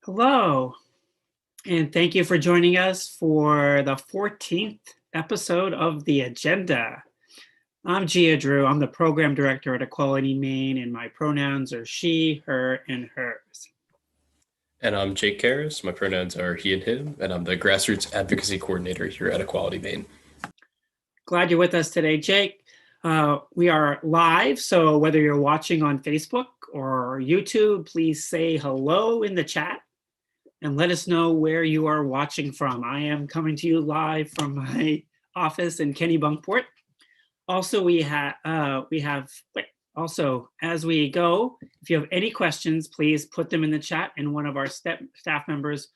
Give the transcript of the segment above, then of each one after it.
Hello, and thank you for joining us for the 14th episode of The Agenda. I'm Gia Drew. I'm the Program Director at Equality Maine, and my pronouns are she, her, and hers. And I'm Jake Karras. My pronouns are he and him, and I'm the Grassroots Advocacy Coordinator here at Equality Maine. Glad you're with us today, Jake. We are live, so whether you're watching on Facebook or YouTube, please say hello in the chat and let us know where you are watching from. I am coming to you live from my office in Kennebunkport. Also, we have also, as we go, if you have any questions, please put them in the chat and one of our staff members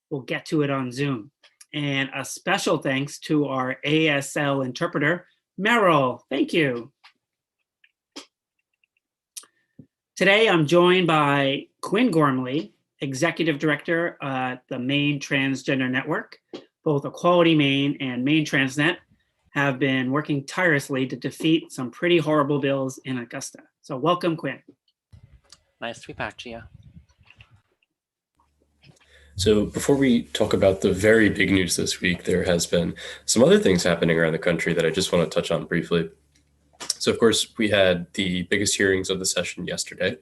will get to it on Zoom. And a special thanks to our ASL interpreter, Meryl. Thank you. Today, I'm joined by Quinn Gormley, Executive Director at the Maine Transgender Network. Both Equality Maine and MaineTransNet have been working tirelessly to defeat some pretty horrible bills in Augusta. So welcome, Quinn. Nice to be back, Gia. So before we talk about the very big news this week, there has been some other things happening around the country that I just want to touch on briefly. So, of course, we had the biggest hearings of the session yesterday,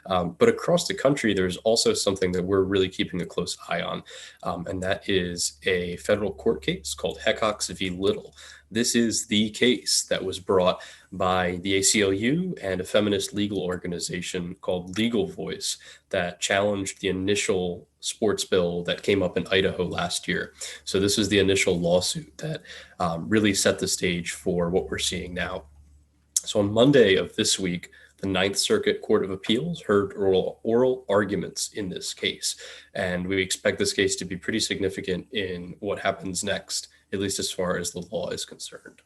but across the country, there's also something that we're really keeping a close eye on, and that is a federal court case called Heckox v. Little. This is the case that was brought by the ACLU and a feminist legal organization called Legal Voice that challenged the initial sports bill that came up in Idaho last year. So this is the initial lawsuit that really set the stage for what we're seeing now. So on Monday of this week, the Ninth Circuit Court of Appeals heard oral arguments in this case. And we expect this case to be pretty significant in what happens next, at least as far as the law is concerned.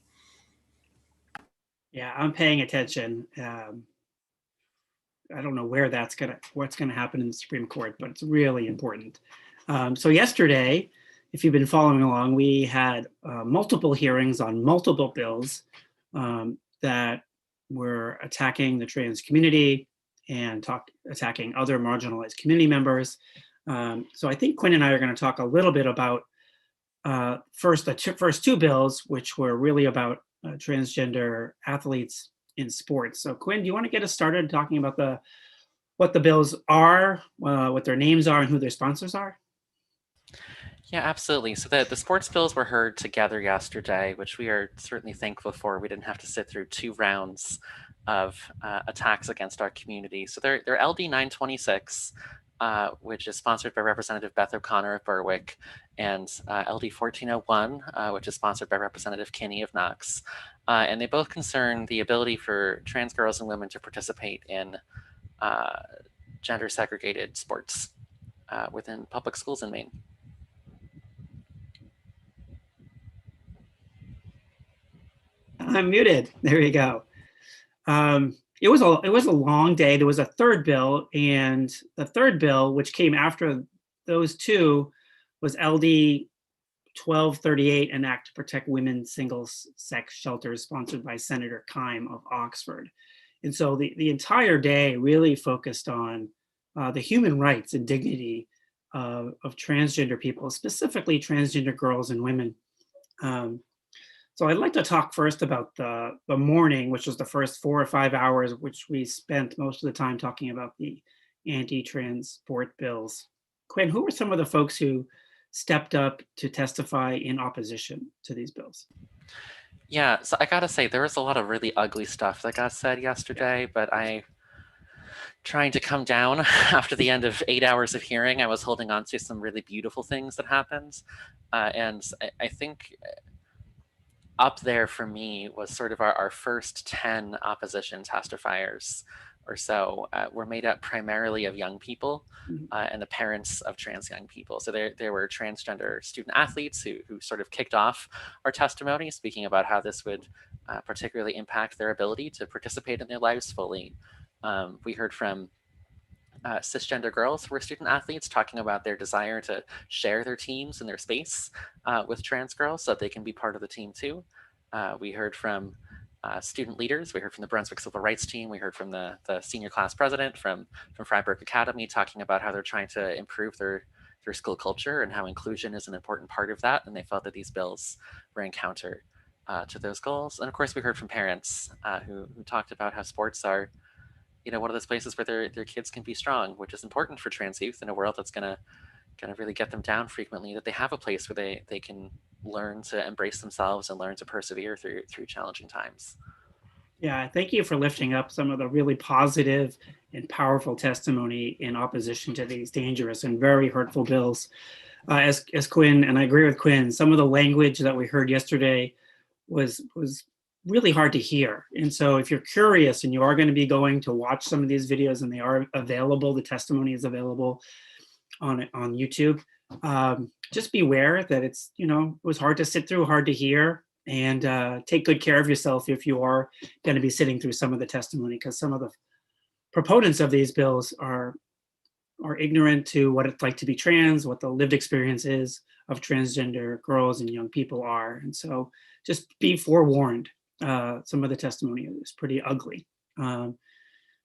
Yeah, I'm paying attention. I don't know what's gonna happen in the Supreme Court, but it's really important. So yesterday, if you've been following along, we had multiple hearings on multiple bills that were attacking the trans community and attacking other marginalized community members. So I think Quinn and I are going to talk a little bit about first two bills, which were really about transgender athletes in sports. So Quinn, do you want to get us started talking about what the bills are, what their names are, and who their sponsors are? Yeah, absolutely. So the sports bills were heard together yesterday, which we are certainly thankful for. We didn't have to sit through 2 rounds of attacks against our community. So they're LD 926, which is sponsored by Representative Beth O'Connor of Berwick, and LD 1401, which is sponsored by Representative Kinney of Knox. And they both concern the ability for trans girls and women to participate in gender segregated sports within public schools in Maine. I'm muted. There you go. It was a long day. There was a third bill, and the third bill, which came after those two, was LD 1238, an act to protect women's single-sex shelters, sponsored by Senator Keim of Oxford. And so the entire day really focused on the human rights and dignity of transgender people, specifically transgender girls and women. So I'd like to talk first about the morning, which was the first 4 or 5 hours, which we spent most of the time talking about the anti-trans sport bills. Quinn, who were some of the folks who stepped up to testify in opposition to these bills? Yeah, so I gotta say, there was a lot of really ugly stuff that got said yesterday, but trying to come down after the end of 8 hours of hearing, I was holding on to some really beautiful things that happened. And I think up there for me was sort of our first 10 opposition testifiers or so were made up primarily of young people and the parents of trans young people. So there were transgender student athletes who sort of kicked off our testimony, speaking about how this would particularly impact their ability to participate in their lives fully. We heard from cisgender girls who were student athletes talking about their desire to share their teams and their space with trans girls so that they can be part of the team too. We heard from student leaders. We heard from the Brunswick Civil Rights team. We heard from the senior class president from Freiburg Academy, talking about how they're trying to improve their school culture and how inclusion is an important part of that. And they felt that these bills were in counter to those goals. And of course, we heard from parents who talked about how sports are, one of those places where their kids can be strong, which is important for trans youth in a world that's gonna really get them down frequently, that they have a place where they can learn to embrace themselves and learn to persevere through challenging times. Yeah, thank you for lifting up some of the really positive and powerful testimony in opposition to these dangerous and very hurtful bills. As Quinn, and I agree with Quinn, some of the language that we heard yesterday was really hard to hear. And so if you're curious and you are going to be going to watch some of these videos, and they are available, the testimony is available on YouTube, just beware that it was hard to sit through, hard to hear, and take good care of yourself if you are going to be sitting through some of the testimony, because some of the proponents of these bills are ignorant to what it's like to be trans, what the lived experience is of transgender girls and young people are. And so just be forewarned. Some of the testimony is pretty ugly.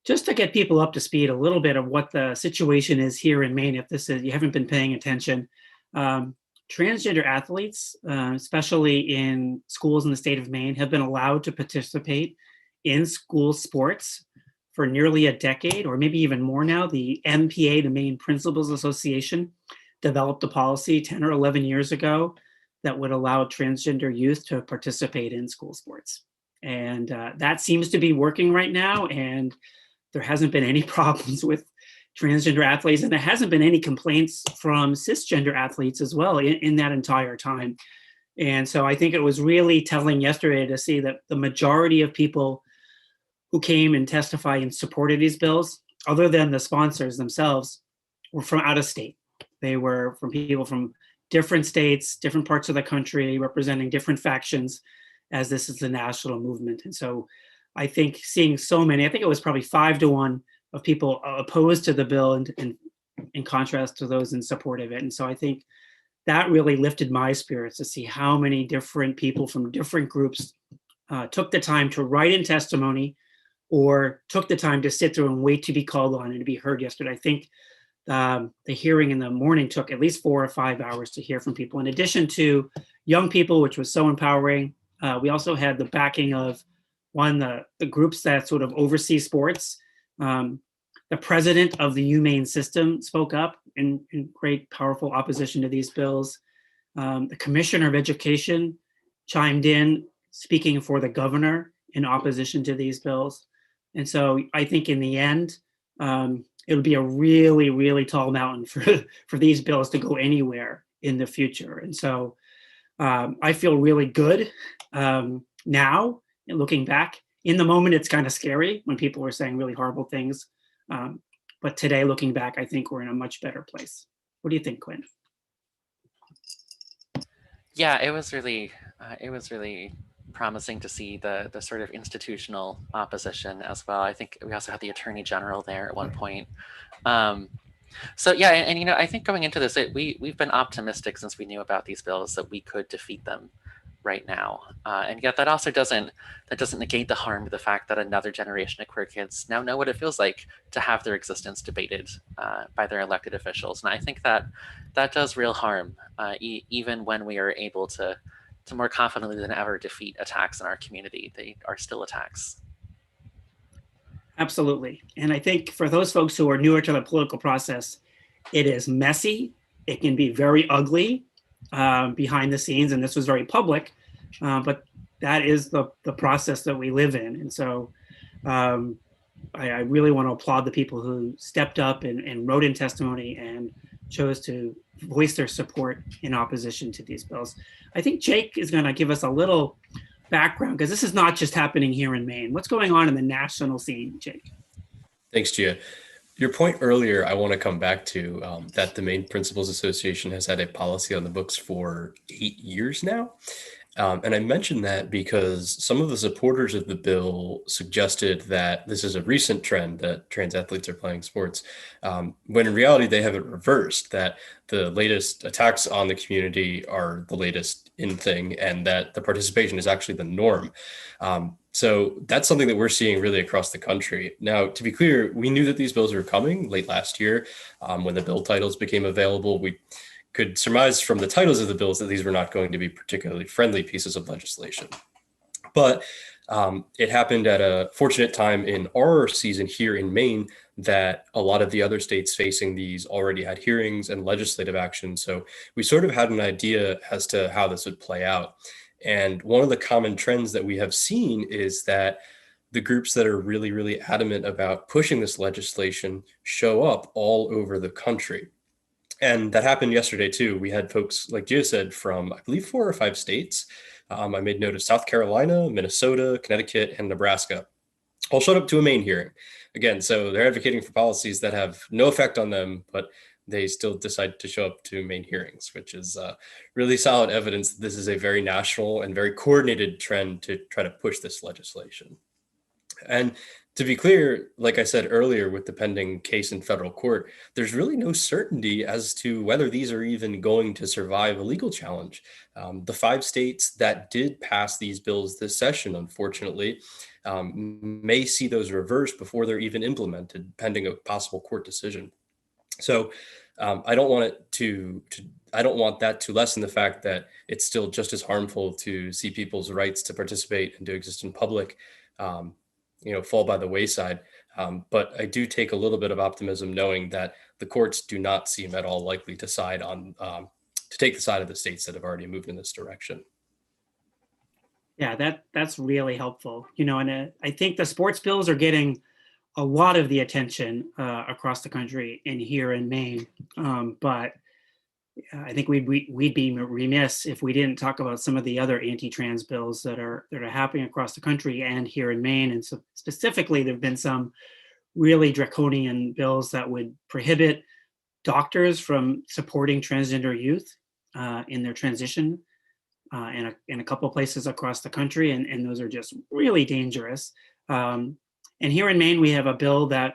Just to get people up to speed a little bit of what the situation is here in Maine, if you haven't been paying attention, transgender athletes, especially in schools in the state of Maine, have been allowed to participate in school sports for nearly a decade, or maybe even more now. The MPA, the Maine Principals Association, developed a policy 10 or 11 years ago that would allow transgender youth to participate in school sports. And that seems to be working right now. And there hasn't been any problems with transgender athletes, and there hasn't been any complaints from cisgender athletes as well in that entire time. And so I think it was really telling yesterday to see that the majority of people who came and testified in support of these bills, other than the sponsors themselves, were from out of state. They were from people from different states, different parts of the country, representing different factions, as this is a national movement. And so I think seeing so many, I think it was probably 5-1 of people opposed to the bill, and in contrast to those in support of it. And so I think that really lifted my spirits to see how many different people from different groups took the time to write in testimony, or took the time to sit through and wait to be called on and to be heard yesterday. I think the hearing in the morning took at least 4 or 5 hours to hear from people. In addition to young people, which was so empowering, we also had the backing of the groups that sort of oversee sports. The president of the UMaine system spoke up in great, powerful opposition to these bills. The commissioner of education chimed in, speaking for the governor in opposition to these bills. And so I think in the end, it'll be a really, really tall mountain for these bills to go anywhere in the future. And so I feel really good now, looking back. In the moment, it's kind of scary when people were saying really horrible things. But today, looking back, I think we're in a much better place. What do you think, Quinn? Yeah, it was really promising to see the sort of institutional opposition as well. I think we also had the Attorney General there at one point. So yeah, and I think going into this, we've been optimistic since we knew about these bills that we could defeat them right now, and yet that also doesn't negate the harm to the fact that another generation of queer kids now know what it feels like to have their existence debated by their elected officials. And I think that does real harm, even when we are able to more confidently than ever defeat attacks in our community. They are still attacks. Absolutely. And I think for those folks who are newer to the political process, it is messy. It can be very ugly behind the scenes. And this was very public, but that is the process that we live in. And so I really want to applaud the people who stepped up and wrote in testimony and chose to voice their support in opposition to these bills. I think Jake is going to give us a little background, because this is not just happening here in Maine. What's going on in the national scene, Jake? Thanks, Gia. Your point earlier, I want to come back to that the Maine Principals Association has had a policy on the books for 8 years now. And I mentioned that because some of the supporters of the bill suggested that this is a recent trend that trans athletes are playing sports, when in reality they have it reversed, that the latest attacks on the community are the latest in thing, and that the participation is actually the norm. So that's something that we're seeing really across the country. Now, to be clear, we knew that these bills were coming late last year when the bill titles became available. We could surmise from the titles of the bills that these were not going to be particularly friendly pieces of legislation. But it happened at a fortunate time in our season here in Maine that a lot of the other states facing these already had hearings and legislative action. So we sort of had an idea as to how this would play out. And one of the common trends that we have seen is that the groups that are really, really adamant about pushing this legislation show up all over the country. And that happened yesterday too. We had folks, like Gia said, from I believe 4 or 5 states. I made note of South Carolina, Minnesota, Connecticut, and Nebraska all showed up to a Maine hearing. Again, so they're advocating for policies that have no effect on them, but they still decide to show up to Maine hearings, which is really solid evidence that this is a very national and very coordinated trend to try to push this legislation. And to be clear, like I said earlier, with the pending case in federal court, there's really no certainty as to whether these are even going to survive a legal challenge. The 5 states that did pass these bills this session, unfortunately, may see those reversed before they're even implemented, pending a possible court decision. So I don't want I don't want that to lessen the fact that it's still just as harmful to see people's rights to participate and to exist in public fall by the wayside. But I do take a little bit of optimism knowing that the courts do not seem at all likely to side on to take the side of the states that have already moved in this direction. Yeah, that's really helpful. And I think the sports bills are getting a lot of the attention across the country and here in Maine. But I think we'd be remiss if we didn't talk about some of the other anti-trans bills that are happening across the country and here in Maine. And so specifically, there've been some really draconian bills that would prohibit doctors from supporting transgender youth in their transition in a couple of places across the country, and those are just really dangerous. And here in Maine, we have a bill that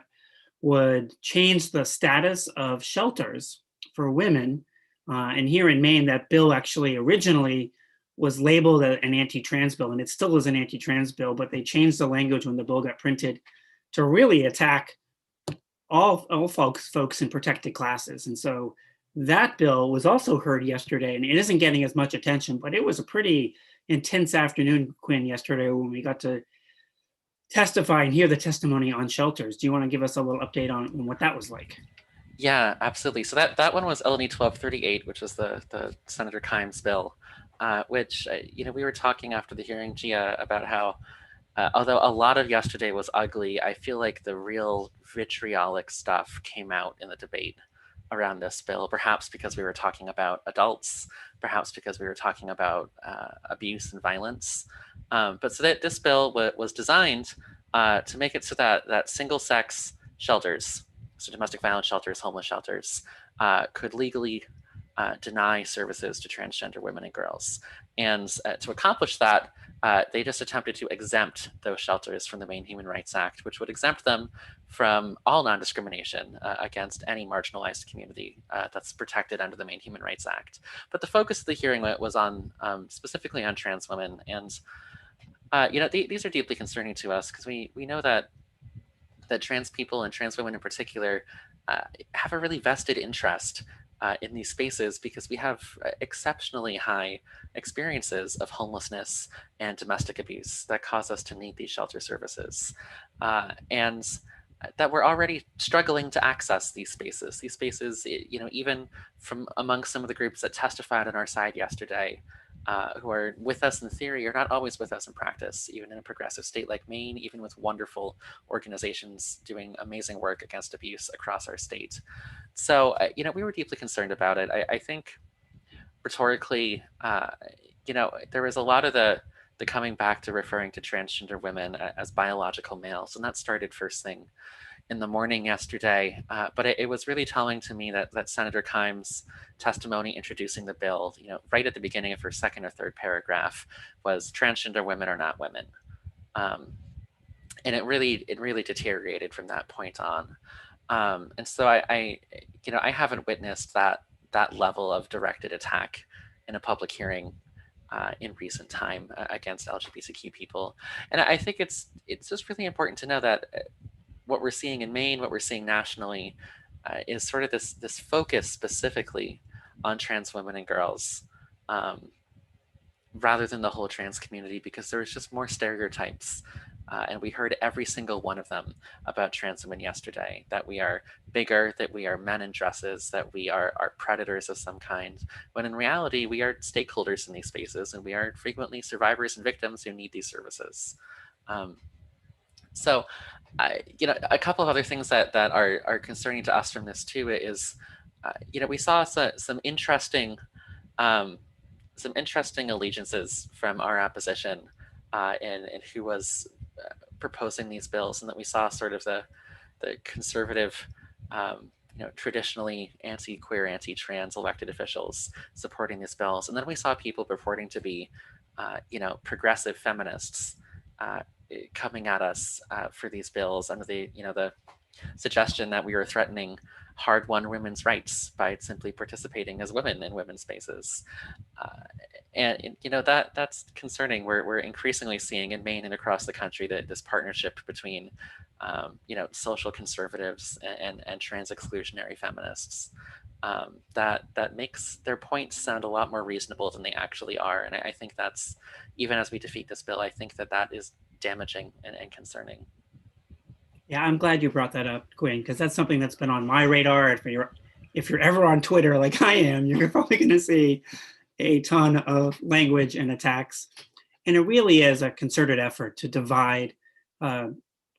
would change the status of shelters for women. And here in Maine, that bill actually originally was labeled an anti-trans bill, and it still is an anti-trans bill, but they changed the language when the bill got printed to really attack all folks in protected classes. And so that bill was also heard yesterday, and it isn't getting as much attention, but it was a pretty intense afternoon, Quinn, yesterday when we got to testify and hear the testimony on shelters. Do you want to give us a little update on what that was like? Yeah, absolutely. So that one was LNE 1238, which was the Senator Kimes bill, which, we were talking after the hearing, Gia, about how, although a lot of yesterday was ugly, I feel like the real vitriolic stuff came out in the debate around this bill, perhaps because we were talking about adults, perhaps because we were talking about abuse and violence. But so that this bill was designed to make it so that single-sex shelters, so domestic violence shelters, homeless shelters, could legally deny services to transgender women and girls. And to accomplish that, they just attempted to exempt those shelters from the Maine Human Rights Act, which would exempt them from all non-discrimination against any marginalized community that's protected under the Maine Human Rights Act. But the focus of the hearing was on specifically on trans women. And these are deeply concerning to us because we know that trans people and trans women in particular have a really vested interest in these spaces because we have exceptionally high experiences of homelessness and domestic abuse that cause us to need these shelter services. And that we're already struggling to access these spaces. These spaces, even from among some of the groups that testified on our side yesterday, who are with us in theory are not always with us in practice, even in a progressive state like Maine, even with wonderful organizations doing amazing work against abuse across our state. So, we were deeply concerned about it. I think rhetorically, there was a lot of the coming back to referring to transgender women as biological males, and that started first thing in the morning yesterday. But it was really telling to me that Senator Kimes' testimony introducing the bill, right at the beginning of her second or third paragraph, was transgender women are not women. And it really deteriorated from that point on. And so I haven't witnessed that level of directed attack in a public hearing in recent time against LGBTQ people. And I think it's just really important to know that what we're seeing in Maine, what we're seeing nationally, is sort of this focus specifically on trans women and girls, rather than the whole trans community, because there's just more stereotypes. And we heard every single one of them about trans women yesterday, that we are bigger, that we are men in dresses, that we are predators of some kind, when in reality, we are stakeholders in these spaces, and we are frequently survivors and victims who need these services. So, a couple of other things that are concerning to us from this too is, we saw some interesting allegiances from our opposition in who was proposing these bills, and that we saw sort of the conservative, traditionally anti-queer, anti-trans elected officials supporting these bills, and then we saw people purporting to be, progressive feminists coming at us for these bills under the suggestion that we were threatening hard-won women's rights by simply participating as women in women's spaces. And that's concerning. We're increasingly seeing in Maine and across the country that this partnership between social conservatives and trans exclusionary feminists that makes their points sound a lot more reasonable than they actually are. And I think that's, even as we defeat this bill, I think that is damaging and concerning. Yeah, I'm glad you brought that up, Quinn, because that's something that's been on my radar. If you're ever on Twitter like I am, you're probably going to see a ton of language and attacks. And it really is a concerted effort to divide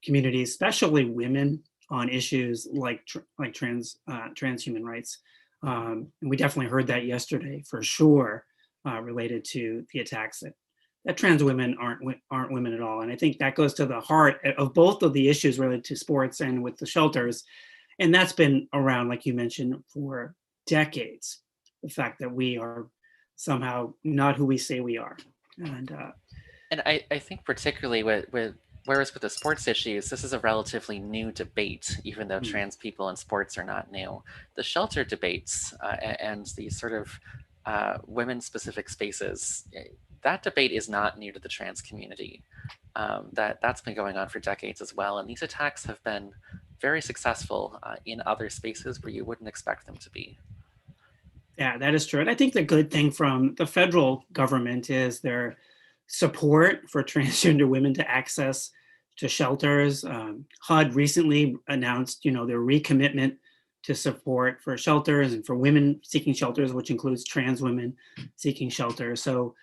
communities, especially women, on issues like transhuman rights. And we definitely heard that yesterday for sure, related to the attacks that trans women aren't women at all. And I think that goes to the heart of both of the issues related to sports and with the shelters. And that's been around, like you mentioned, for decades. The fact that we are somehow not who we say we are. And I think particularly whereas with the sports issues, this is a relatively new debate, even though trans people in sports are not new. The shelter debates and these sort of women-specific spaces, that debate is not new to the trans community. That's been going on for decades as well. And these attacks have been very successful in other spaces where you wouldn't expect them to be. Yeah, that is true. And I think the good thing from the federal government is their support for transgender women to access to shelters. HUD recently announced, their recommitment to support for shelters and for women seeking shelters, which includes trans women seeking shelter. So,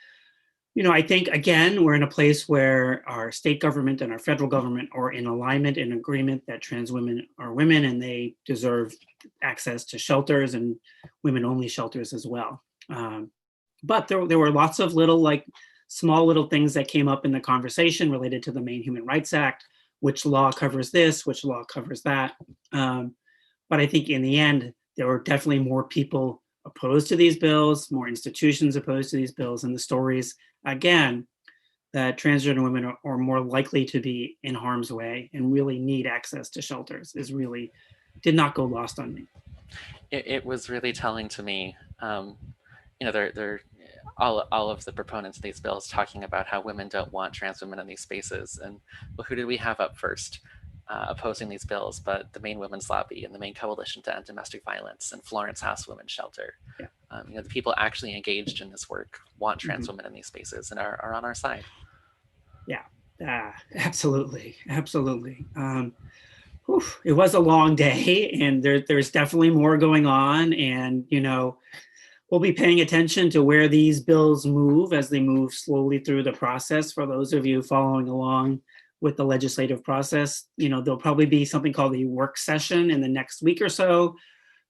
I think, again, we're in a place where our state government and our federal government are in alignment and agreement that trans women are women and they deserve access to shelters and women-only shelters as well. But there were lots of small little things that came up in the conversation related to the Maine Human Rights Act, which law covers this, which law covers that. But I think in the end, there were definitely more people opposed to these bills, more institutions opposed to these bills, and the stories, again, that transgender women are more likely to be in harm's way and really need access to shelters did not go lost on me. It was really telling to me, they're all of the proponents of these bills talking about how women don't want trans women in these spaces. And well, who did we have up first opposing these bills but the Maine Women's Lobby and the Maine Coalition to End Domestic Violence and Florence House Women's Shelter? Yeah. The people actually engaged in this work want trans women in these spaces and are on our side. Yeah, absolutely. It was a long day, and there's definitely more going on. And, we'll be paying attention to where these bills move as they move slowly through the process. For those of you following along with the legislative process, there'll probably be something called a work session in the next week or so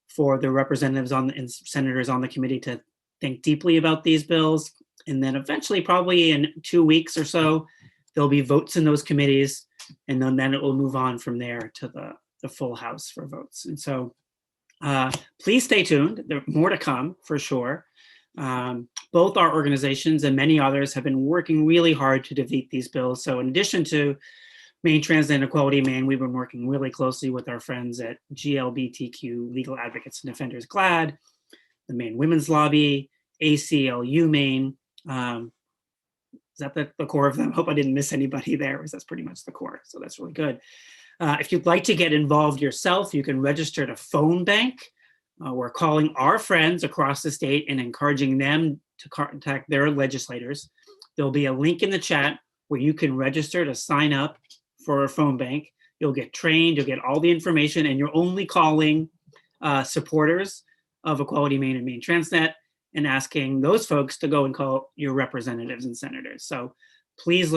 for the representatives and senators on the committee to think deeply about these bills. And then eventually, probably in 2 weeks or so, there'll be votes in those committees, and then it will move on from there to the full House for votes. And so please stay tuned. There's more to come for sure. Both our organizations and many others have been working really hard to defeat these bills. So in addition to MaineTransNet and Equality Maine, we've been working really closely with our friends at GLBTQ Legal Advocates and Defenders GLAD, the Maine Women's Lobby, ACLU Maine, Is that the core of them? Hope I didn't miss anybody there, because that's pretty much the core. So that's really good. If you'd like to get involved yourself, you can register to Phone Bank. We're calling our friends across the state and encouraging them to contact their legislators. There'll be a link in the chat where you can register to sign up for a phone bank. You'll get trained, you'll get all the information, and you're only calling supporters of Equality Maine and MaineTransNet and asking those folks to go and call your representatives and senators. So please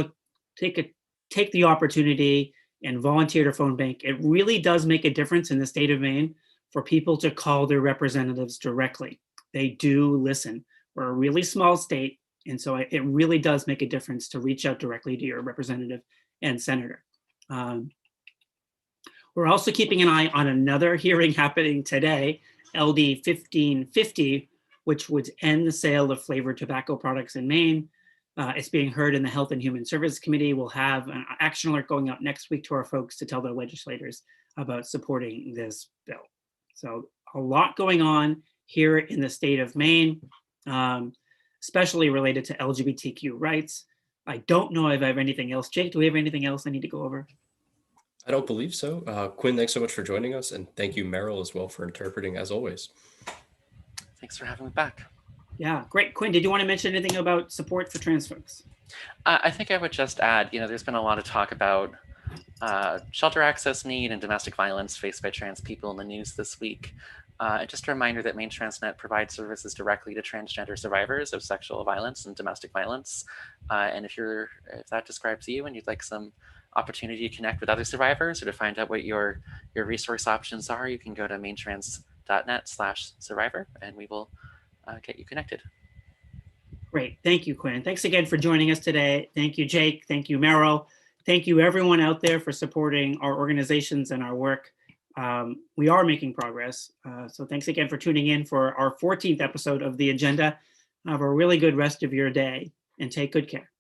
take the opportunity and volunteer to phone bank. It really does make a difference in the state of Maine for people to call their representatives directly. They do listen. We're a really small state, and so it really does make a difference to reach out directly to your representative and senator. We're also keeping an eye on another hearing happening today, LD 1550, which would end the sale of flavored tobacco products in Maine. It's being heard in the Health and Human Services Committee. We'll have an action alert going out next week to our folks to tell their legislators about supporting this bill. So a lot going on here in the state of Maine, especially related to LGBTQ rights. I don't know if I have anything else. Jake, do we have anything else I need to go over? I don't believe so. Quinn, thanks so much for joining us. And thank you, Meryl, as well, for interpreting as always. Thanks for having me back. Yeah, great. Quinn, did you want to mention anything about support for trans folks? I think I would just add, there's been a lot of talk about shelter access need and domestic violence faced by trans people in the news this week. And just a reminder that MaineTransNet provides services directly to transgender survivors of sexual violence and domestic violence. And if that describes you and you'd like some opportunity to connect with other survivors or to find out what your resource options are, you can go to mainetrans.net/survivor and we will get you connected. Great. Thank you, Quinn. Thanks again for joining us today. Thank you, Jake. Thank you, Meryl. Thank you, everyone out there, for supporting our organizations and our work. We are making progress. So thanks again for tuning in for our 14th episode of The Agenda. Have a really good rest of your day and take good care.